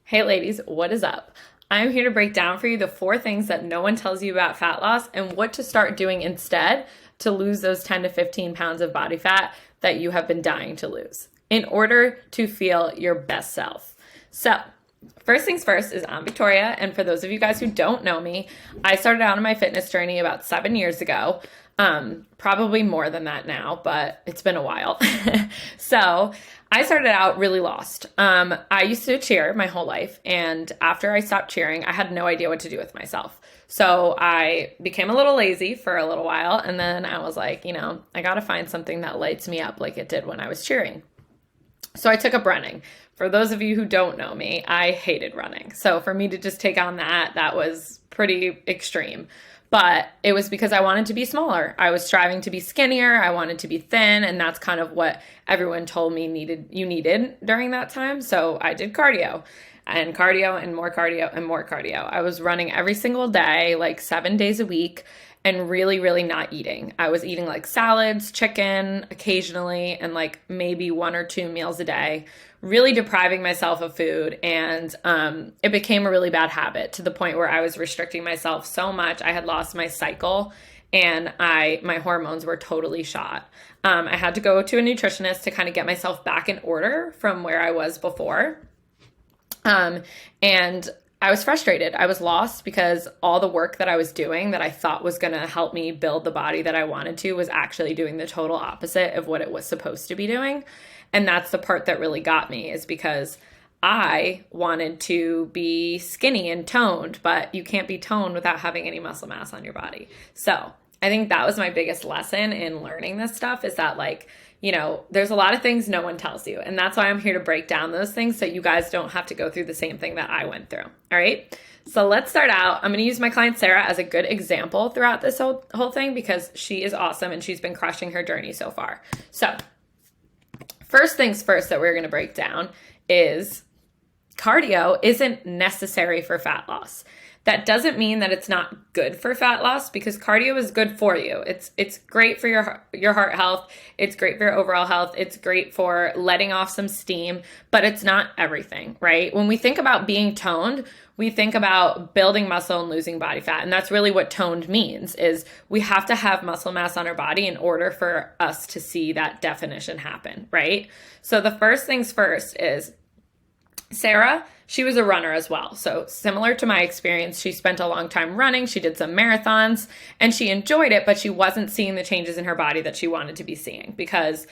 Hey ladies, what is up? I'm here to break down for you the 4 things that no one tells you about fat loss and what to start doing instead to lose those 10 to 15 pounds of body fat that you have been dying to lose in order to feel your best self. So, first things first is I'm Victoria, and for those of you guys who don't know me, I started out on my fitness journey about 7 years ago. Probably more than that now, but it's been a while. So I started out really lost. I used to cheer my whole life, and after I stopped cheering, I had no idea what to do with myself. So I became a little lazy for a little while, and then I was like, I gotta find something that lights me up like it did when I was cheering. So I took up running. For those of you who don't know me, I hated running. So for me to just take on that was pretty extreme. But it was because I wanted to be smaller. I was striving to be skinnier. I wanted to be thin. And that's kind of what everyone told me you needed during that time. So I did cardio and cardio and more cardio and more cardio. I was running every single day, like 7 days a week, and really, really not eating. I was eating like salads, chicken occasionally, and like maybe 1 or 2 meals a day, really depriving myself of food. And it became a really bad habit to the point where I was restricting myself so much. I had lost my cycle and my hormones were totally shot. I had to go to a nutritionist to kind of get myself back in order from where I was before. And I was frustrated. I was lost because all the work that I was doing that I thought was going to help me build the body that I wanted to was actually doing the total opposite of what it was supposed to be doing. And that's the part that really got me, is because I wanted to be skinny and toned, but you can't be toned without having any muscle mass on your body. So I think that was my biggest lesson in learning this stuff, is that there's a lot of things no one tells you. And that's why I'm here to break down those things so you guys don't have to go through the same thing that I went through. All right. So let's start out. I'm going to use my client Sarah as a good example throughout this whole thing, because she is awesome and she's been crushing her journey so far. So first things first that we're going to break down is cardio isn't necessary for fat loss. That doesn't mean that it's not good for fat loss, because cardio is good for you. It's great for your heart health. It's great for your overall health. It's great for letting off some steam, but it's not everything, right? When we think about being toned, we think about building muscle and losing body fat. And that's really what toned means, is we have to have muscle mass on our body in order for us to see that definition happen, right? So the first things first is Sarah, she was a runner as well. So similar to my experience, she spent a long time running. She did some marathons and she enjoyed it, but she wasn't seeing the changes in her body that she wanted to be seeing, because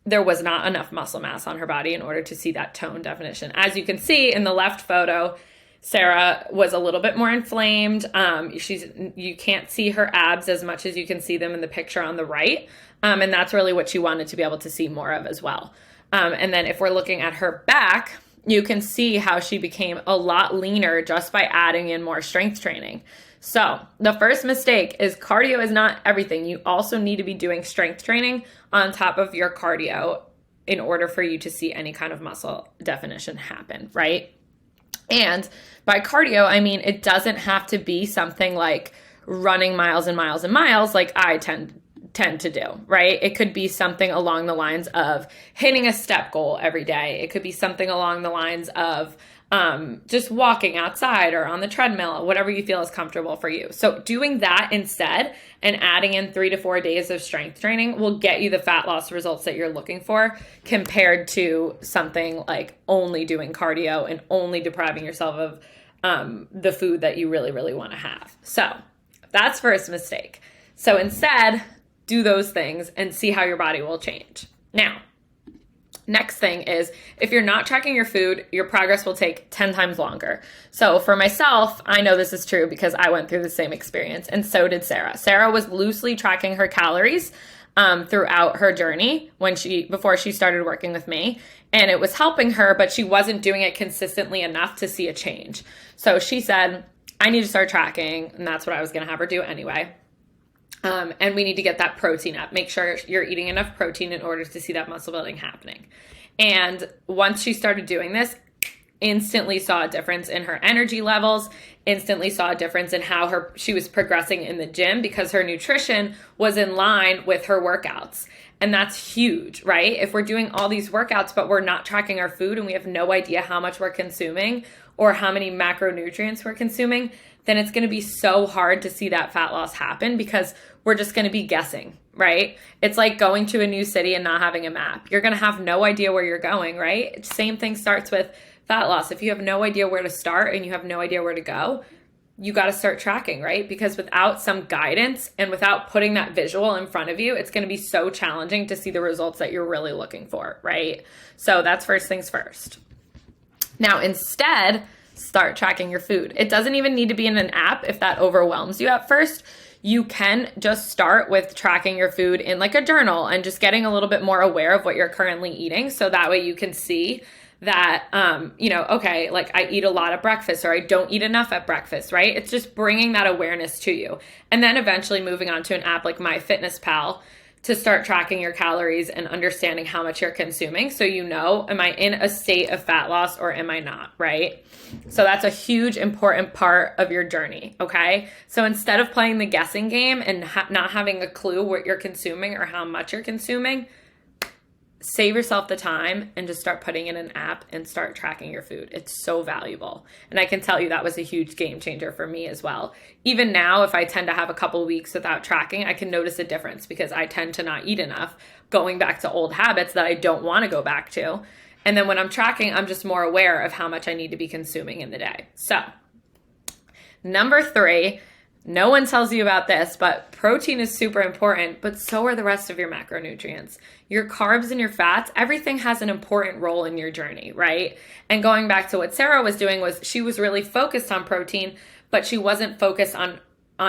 there was not enough muscle mass on her body in order to see that tone definition. As you can see in the left photo, Sarah was a little bit more inflamed. You can't see her abs as much as you can see them in the picture on the right. And that's really what she wanted to be able to see more of as well. And then if we're looking at her back, you can see how she became a lot leaner just by adding in more strength training. So the first mistake is cardio is not everything. You also need to be doing strength training on top of your cardio in order for you to see any kind of muscle definition happen, right? And by cardio, I mean, it doesn't have to be something like running miles and miles and miles like I tend to do, right? It could be something along the lines of hitting a step goal every day. It could be something along the lines of just walking outside or on the treadmill, whatever you feel is comfortable for you. So doing that instead and adding in 3 to 4 days of strength training will get you the fat loss results that you're looking for, compared to something like only doing cardio and only depriving yourself of the food that you really, really want to have. So that's first mistake. So instead, do those things and see how your body will change. Now, next thing is, if you're not tracking your food, your progress will take 10 times longer. So for myself, I know this is true because I went through the same experience, and so did Sarah. Sarah was loosely tracking her calories throughout her journey before she started working with me, and it was helping her, but she wasn't doing it consistently enough to see a change. So she said, I need to start tracking, and that's what I was going to have her do anyway. And we need to get that protein up. Make sure you're eating enough protein in order to see that muscle building happening. And once she started doing this, instantly saw a difference in her energy levels, instantly saw a difference in how she was progressing in the gym because her nutrition was in line with her workouts. And that's huge, right? If we're doing all these workouts, but we're not tracking our food and we have no idea how much we're consuming or how many macronutrients we're consuming, then it's going to be so hard to see that fat loss happen because we're just going to be guessing, right? It's like going to a new city and not having a map. You're going to have no idea where you're going, right? Same thing starts with fat loss. If you have no idea where to start and you have no idea where to go, you got to start tracking, right? Because without some guidance and without putting that visual in front of you, it's going to be so challenging to see the results that you're really looking for, right? So that's first things first. Now, instead, start tracking your food. It doesn't even need to be in an app if that overwhelms you at first. You can just start with tracking your food in like a journal and just getting a little bit more aware of what you're currently eating. So that way you can see that, okay, like I eat a lot at breakfast or I don't eat enough at breakfast, right? It's just bringing that awareness to you. And then eventually moving on to an app like MyFitnessPal to start tracking your calories and understanding how much you're consuming. So you know, am I in a state of fat loss or am I not, right? So that's a huge important part of your journey, okay? So instead of playing the guessing game and not having a clue what you're consuming or how much you're consuming, save yourself the time and just start putting in an app and start tracking your food. It's so valuable. And I can tell you that was a huge game changer for me as well. Even now, if I tend to have a couple weeks without tracking, I can notice a difference because I tend to not eat enough, going back to old habits that I don't want to go back to. And then when I'm tracking, I'm just more aware of how much I need to be consuming in the day. So, number 3, no one tells you about this, but protein is super important, but so are the rest of your macronutrients. Your carbs and your fats, everything has an important role in your journey, right? And going back to what Sarah was doing was she was really focused on protein, but she wasn't focused on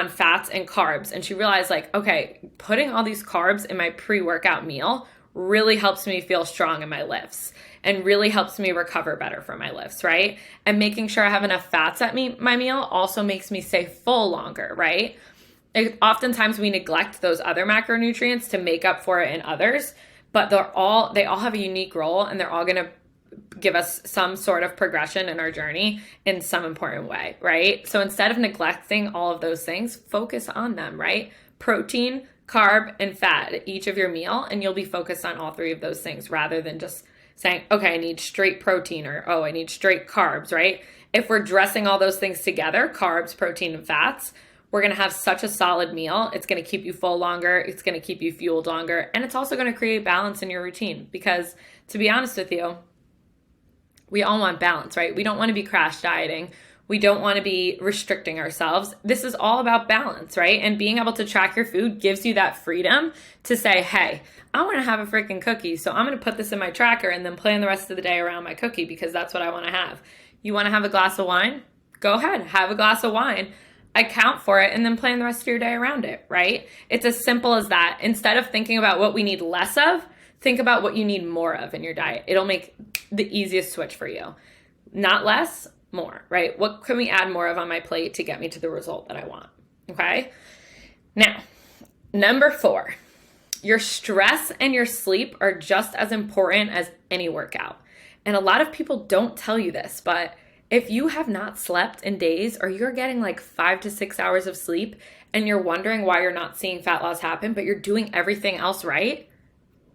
fats and carbs. And she realized like, okay, putting all these carbs in my pre-workout meal really helps me feel strong in my lifts and really helps me recover better from my lifts, right? And making sure I have enough fats at my meal also makes me stay full longer, right? Oftentimes we neglect those other macronutrients to make up for it in others, but they all have a unique role and they're all going to give us some sort of progression in our journey in some important way, right? So instead of neglecting all of those things, focus on them, right? Protein, carb, and fat at each of your meal, and you'll be focused on all 3 of those things rather than just saying, okay, I need straight protein or, oh, I need straight carbs, right? If we're dressing all those things together, carbs, protein, and fats, we're going to have such a solid meal. It's going to keep you full longer. It's going to keep you fueled longer. And it's also going to create balance in your routine because, to be honest with you, we all want balance, right? We don't want to be crash dieting. We don't want to be restricting ourselves. This is all about balance, right? And being able to track your food gives you that freedom to say, hey, I want to have a freaking cookie, so I'm going to put this in my tracker and then plan the rest of the day around my cookie because that's what I want to have. You want to have a glass of wine? Go ahead, have a glass of wine. Account for it and then plan the rest of your day around it, right? It's as simple as that. Instead of thinking about what we need less of, think about what you need more of in your diet. It'll make the easiest switch for you. Not less, more, right? What can we add more of on my plate to get me to the result that I want? Okay. Now, number 4, your stress and your sleep are just as important as any workout. And a lot of people don't tell you this, but if you have not slept in days or you're getting like 5 to 6 hours of sleep and you're wondering why you're not seeing fat loss happen, but you're doing everything else right,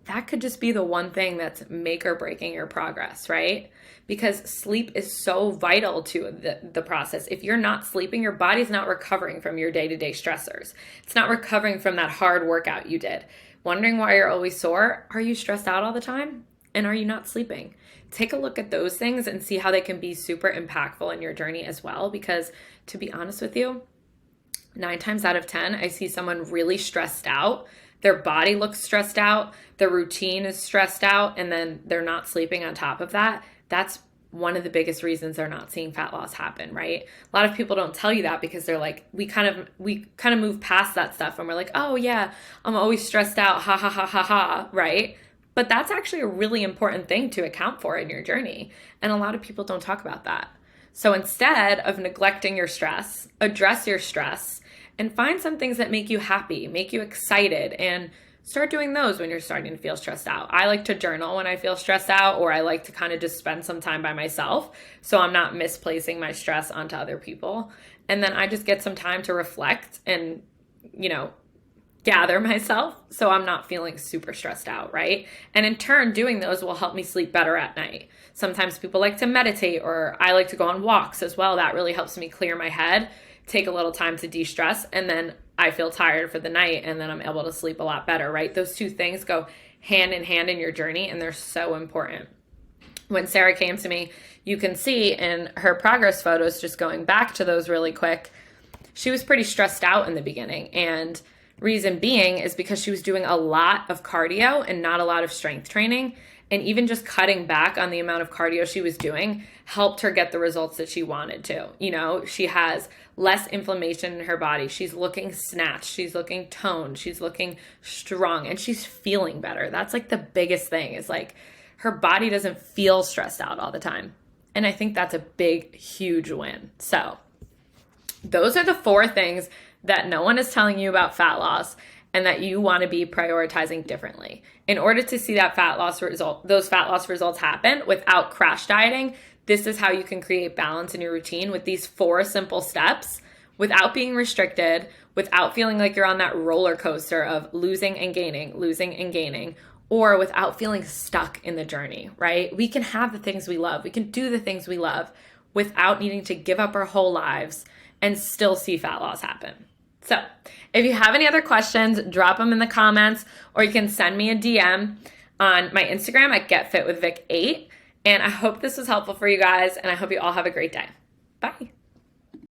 that could just be the one thing that's make or breaking your progress, right? Because sleep is so vital to the process. If you're not sleeping, your body's not recovering from your day-to-day stressors. It's not recovering from that hard workout you did. Wondering why you're always sore? Are you stressed out all the time? And are you not sleeping? Take a look at those things and see how they can be super impactful in your journey as well. Because to be honest with you, 9 times out of 10, I see someone really stressed out. Their body looks stressed out, their routine is stressed out, and then they're not sleeping on top of that. That's one of the biggest reasons they're not seeing fat loss happen, right? A lot of people don't tell you that because they're like, we kind of move past that stuff and we're like, oh yeah, I'm always stressed out, ha ha ha ha ha, right? But that's actually a really important thing to account for in your journey. And a lot of people don't talk about that. So instead of neglecting your stress, address your stress and find some things that make you happy, make you excited, and start doing those when you're starting to feel stressed out. I like to journal when I feel stressed out, or I like to kind of just spend some time by myself so I'm not misplacing my stress onto other people. And then I just get some time to reflect and, gather myself so I'm not feeling super stressed out, right? And in turn, doing those will help me sleep better at night. Sometimes people like to meditate, or I like to go on walks as well. That really helps me clear my head, take a little time to de-stress, and then I feel tired for the night, and then I'm able to sleep a lot better, right? Those two things go hand in hand in your journey, and they're so important. When Sarah came to me, you can see in her progress photos, just going back to those really quick, she was pretty stressed out in the beginning. And reason being is because she was doing a lot of cardio and not a lot of strength training. And even just cutting back on the amount of cardio she was doing helped her get the results that she wanted to. She has less inflammation in her body. She's looking snatched. She's looking toned. She's looking strong, and she's feeling better. That's like the biggest thing, is like her body doesn't feel stressed out all the time. And I think that's a big, huge win. So those are the 4 things that no one is telling you about fat loss and that you want to be prioritizing differently. In order to see that those fat loss results happen without crash dieting, this is how you can create balance in your routine with these 4 simple steps without being restricted, without feeling like you're on that roller coaster of losing and gaining, or without feeling stuck in the journey, right? We can have the things we love. We can do the things we love without needing to give up our whole lives and still see fat loss happen. So if you have any other questions, drop them in the comments, or you can send me a DM on my Instagram at GetFitWithVic8. And I hope this was helpful for you guys, and I hope you all have a great day. Bye.